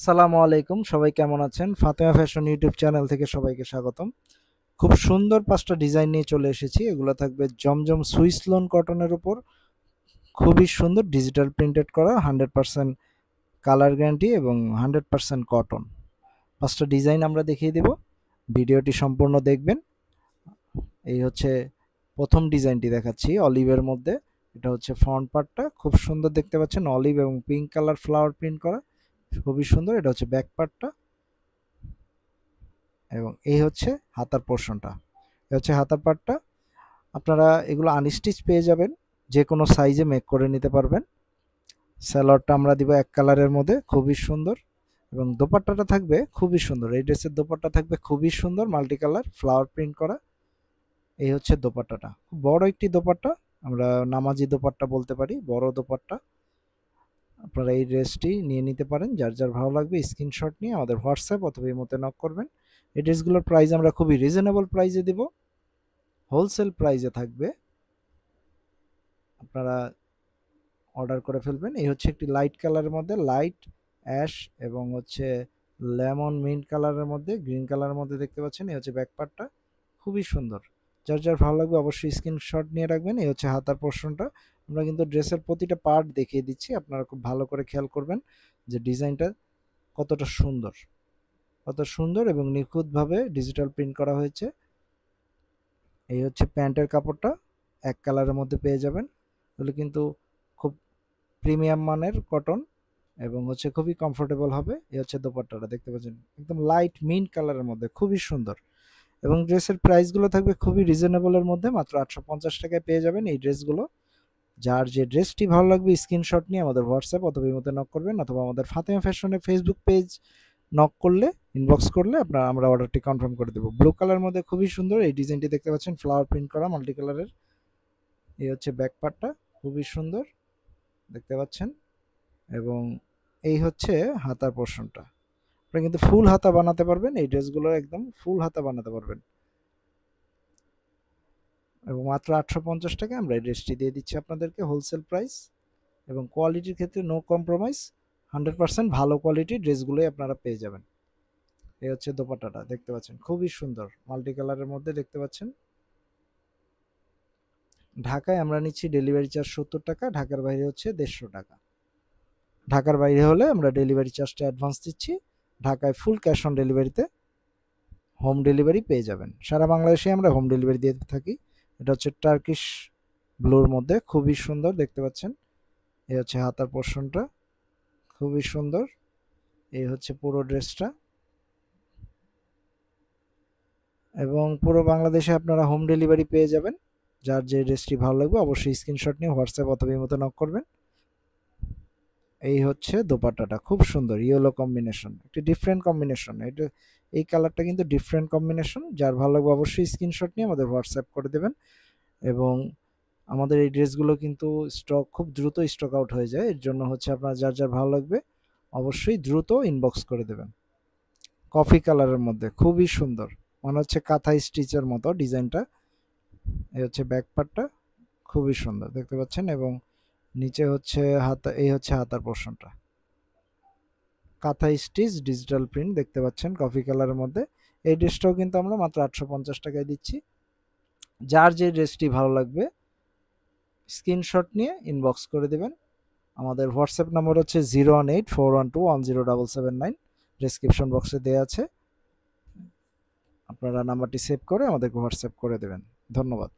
সালামু আলাইকুম, সবাই কেমন আছেন? ফাতেমা ফ্যাশন ইউটিউব চ্যানেল থেকে সবাইকে স্বাগতম। খুব সুন্দর ৫টা ডিজাইন নিয়ে চলে এসেছি। এগুলো থাকবে জমজম সুইস লোন কটনের উপর। খুবই সুন্দর ডিজিটাল প্রিন্টেড করা, 100% কালার গ্যারান্টি এবং 100% কটন। ৫টা ডিজাইন আমরা দেখিয়ে দেব। ভিডিওটি সম্পূর্ণ দেখবেন। এই হচ্ছে প্রথম ডিজাইনটি দেখাচ্ছি অলিভের মধ্যে। এটা হচ্ছে ফ্রন্ট পার্টটা, খুব সুন্দর দেখতে পাচ্ছেন, অলিভ এবং পিঙ্ক কালার ফ্লাওয়ার প্রিন্ট করা, খুবই সুন্দর। এটা হচ্ছে ব্যাক পার্টটা এবং এই হচ্ছে হাতার পোর্শনটা। এই হচ্ছে হাতার পার্টটা। আপনারা এগুলো আনস্টিচ পেয়ে যাবেন, যে কোনো সাইজে মেক করে নিতে পারবেন। সালোয়ারটা আমরা দিব এক কালারের মধ্যে, খুবই সুন্দর। এবং দোপাট্টাটা থাকবে খুবই সুন্দর। এই ড্রেসের দোপাট্টা থাকবে খুবই সুন্দর, মাল্টি কালার ফ্লাওয়ার প্রিন্ট করা। এই হচ্ছে দোপাট্টাটা, খুব বড় একটি দোপাট্টা, আমরা নামাজি দোপাট্টা বলতে পারি, বড় দোপাট্টা। আপনারা এই ড্রেসটি নিয়ে নিতে পারেন, যার যার ভালো লাগবে স্ক্রিনশট নিয়ে আমাদের হোয়াটসঅ্যাপ অথবা ইমোতে নক করবেন। এই ড্রেসগুলোর প্রাইস আমরা খুবই রিজনেবল প্রাইসে দিব, হোলসেল প্রাইসে থাকবে। আপনারা অর্ডার করে ফেলবেন। এই হচ্ছে একটি লাইট কালারের মধ্যে, লাইট অ্যাশ এবং হচ্ছে লেমন মিন্ট কালারের মধ্যে, গ্রিন কালারের মধ্যে দেখতে পাচ্ছেন। এই হচ্ছে ব্যাক পার্টটা, খুবই সুন্দর। যার যার ভালো লাগবে অবশ্যই স্ক্রিনশট নিয়ে রাখবেন। এই হচ্ছে হাতার পোর্শনটা। আমরা কিন্তু ড্রেসের প্রতিটা পার্ট দেখিয়ে দিচ্ছি, আপনারা খুব ভালো করে খেয়াল করবেন যে ডিজাইনটা কতটা সুন্দর, কত সুন্দর এবং নিখুঁতভাবে ডিজিটাল প্রিন্ট করা হয়েছে। এই হচ্ছে প্যান্টের কাপড়টা, এক কালারের মধ্যে পেয়ে যাবেন। এগুলো কিন্তু খুব প্রিমিয়াম মানের কটন এবং হচ্ছে খুবই কমফোর্টেবল হবে। এই হচ্ছে দোপাট্টাটা দেখতে পাচ্ছেন, একদম লাইট মিন্ট কালারের মধ্যে, খুবই সুন্দর। এবং ড্রেসের প্রাইসগুলো থাকবে খুবই রিজনেবলের মধ্যে, মাত্র 850 টাকায় পেয়ে যাবেন এই ড্রেসগুলো। যার যে ড্রেসটি ভালো লাগবে স্ক্রিনশট নিয়ে আমাদের হোয়াটসঅ্যাপ অথবা ইমোতে নক করবেন, অথবা আমাদের ফাতেমা ফ্যাশনের ফেসবুক পেজ নক করলে, ইনবক্স করলে আমরা অর্ডারটি কনফার্ম করে দেবো। ব্লু কালার মধ্যে খুবই সুন্দর এই ডিজাইনটি দেখতে পাচ্ছেন, ফ্লাওয়ার প্রিন্ট করা মাল্টি কালারের। এই হচ্ছে ব্যাক পার্টটা, খুবই সুন্দর দেখতে পাচ্ছেন। এবং এই হচ্ছে হাতার পোর্শনটা। আপনি কিন্তু ফুল হাতা বানাতে পারবেন, এই ড্রেসগুলো একদম ফুল হাতা বানাতে পারবেন। এবং মাত্র 850 টাকায় আমরা এই ড্রেসটি দিয়ে দিচ্ছি আপনাদেরকে, হোলসেল প্রাইস। এবং কোয়ালিটির ক্ষেত্রে নো কম্প্রোমাইজ, 100% ভালো কোয়ালিটির ড্রেসগুলোই আপনারা পেয়ে যাবেন। এই হচ্ছে দোপাট্টাটা দেখতে পাচ্ছেন, খুবই সুন্দর মাল্টি কালারের মধ্যে দেখতে পাচ্ছেন। ঢাকায় আমরা নিচ্ছি ডেলিভারি চার্জ 70 টাকা, ঢাকার বাইরে হচ্ছে 150 টাকা। ঢাকার বাইরে হলে আমরা ডেলিভারি চার্জটা অ্যাডভান্স দিচ্ছি, ঢাকায় ফুল ক্যাশ অন ডেলিভারিতে হোম ডেলিভারি পেয়ে যাবেন। সারা বাংলাদেশে আমরা হোম ডেলিভারি দিয়ে থাকি। এটা হচ্ছে টার্কিশ ব্লুর মধ্যে, খুবই সুন্দর দেখতে পাচ্ছেন। এই হচ্ছে হাতার পোর্শনটা, খুবই সুন্দর। এই হচ্ছে পুরো ড্রেসটা। এবং পুরো বাংলাদেশে আপনারা হোম ডেলিভারি পেয়ে যাবেন। যার যে ড্রেসটি ভালো লাগবে অবশ্যই স্ক্রিনশট নিয়ে হোয়াটসঅ্যাপ অথবা ইমোতে নক করবেন। এই হচ্ছে দোপাট্টাটা, খুব সুন্দর ইয়েলো কম্বিনেশন, একটি ডিফারেন্ট কম্বিনেশন। এটা, এই কালারটা কিন্তু ডিফারেন্ট কম্বিনেশন। যার ভালো লাগবে অবশ্যই স্ক্রিনশট নিয়ে আমাদের হোয়াটসঅ্যাপ করে দেবেন। এবং আমাদের এই ড্রেসগুলো কিন্তু স্টক খুব দ্রুত স্টক আউট হয়ে যায়, এর জন্য হচ্ছে আপনার যার যার ভালো লাগবে অবশ্যই দ্রুত ইনবক্স করে দেবেন। কফি কালারের মধ্যে খুবই সুন্দর, মনে হচ্ছে কাঁথা স্টিচের মতো ডিজাইনটা। এই হচ্ছে ব্যাক পার্টটা, খুবই সুন্দর দেখতে পাচ্ছেন। এবং নিচে হচ্ছে হাতা, এই হচ্ছে হাতার পোর্শনটা, কাঁথা স্টিচ ডিজিটাল প্রিন্ট দেখতে পাচ্ছেন কফি কালারের মধ্যে। এই ড্রেসটাও কিন্তু আমরা মাত্র 850 টাকায় দিচ্ছি। যার যে ড্রেসটি ভালো লাগবে স্ক্রিনশট নিয়ে ইনবক্স করে দেবেন। আমাদের হোয়াটসঅ্যাপ নাম্বার হচ্ছে 01841210779, ডেসক্রিপশন বক্সে দেওয়া আছে। আপনারা নাম্বারটি সেভ করে আমাদেরকে হোয়াটসঅ্যাপ করে দেবেন। ধন্যবাদ।